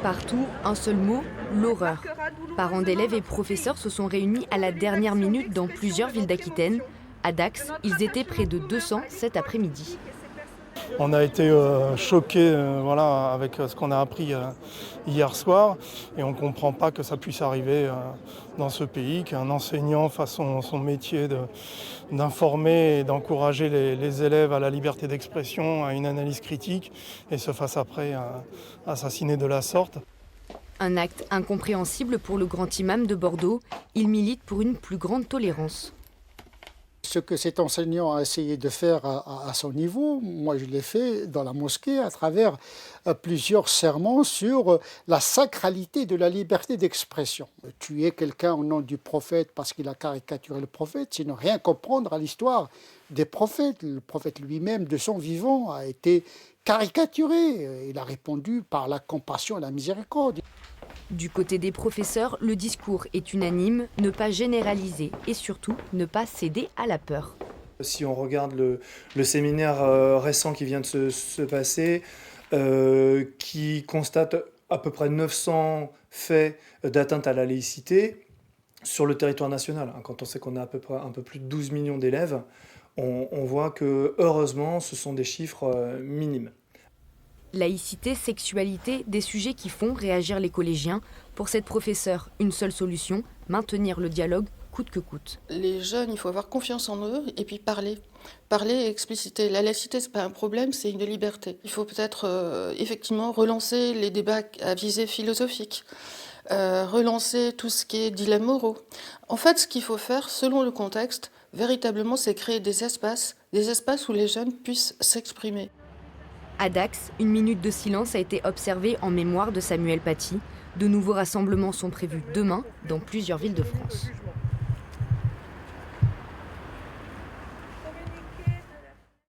Partout, un seul mot, l'horreur. Parents d'élèves et professeurs se sont réunis à la dernière minute dans plusieurs villes d'Aquitaine. À Dax, ils étaient près de 200 cet après-midi. On a été choqués avec ce qu'on a appris hier soir et on ne comprend pas que ça puisse arriver dans ce pays, qu'un enseignant fasse son métier d'informer et d'encourager les élèves à la liberté d'expression, à une analyse critique et se fasse après assassiner de la sorte. Un acte incompréhensible pour le grand imam de Bordeaux. Il milite pour une plus grande tolérance. Ce que cet enseignant a essayé de faire à son niveau, moi je l'ai fait dans la mosquée à travers plusieurs sermons sur la sacralité de la liberté d'expression. Tuer quelqu'un au nom du prophète parce qu'il a caricaturé le prophète, c'est ne rien comprendre à l'histoire des prophètes. Le prophète lui-même, de son vivant, a été caricaturé. Il a répondu par la compassion et la miséricorde. Du côté des professeurs, le discours est unanime, ne pas généraliser et surtout ne pas céder à la peur. Si on regarde le séminaire récent qui vient de se passer, qui constate à peu près 900 faits d'atteinte à la laïcité sur le territoire national, quand on sait qu'on a à peu près un peu plus de 12 millions d'élèves, on voit que heureusement ce sont des chiffres minimes. Laïcité, sexualité, des sujets qui font réagir les collégiens. Pour cette professeure, une seule solution, maintenir le dialogue coûte que coûte. Les jeunes, il faut avoir confiance en eux et puis parler. Parler et expliciter. La laïcité, ce n'est pas un problème, c'est une liberté. Il faut peut-être effectivement relancer les débats à visée philosophique, relancer tout ce qui est dilemmes moraux. En fait, ce qu'il faut faire, selon le contexte, véritablement, c'est créer des espaces où les jeunes puissent s'exprimer. À Dax, une minute de silence a été observée en mémoire de Samuel Paty. De nouveaux rassemblements sont prévus demain dans plusieurs villes de France.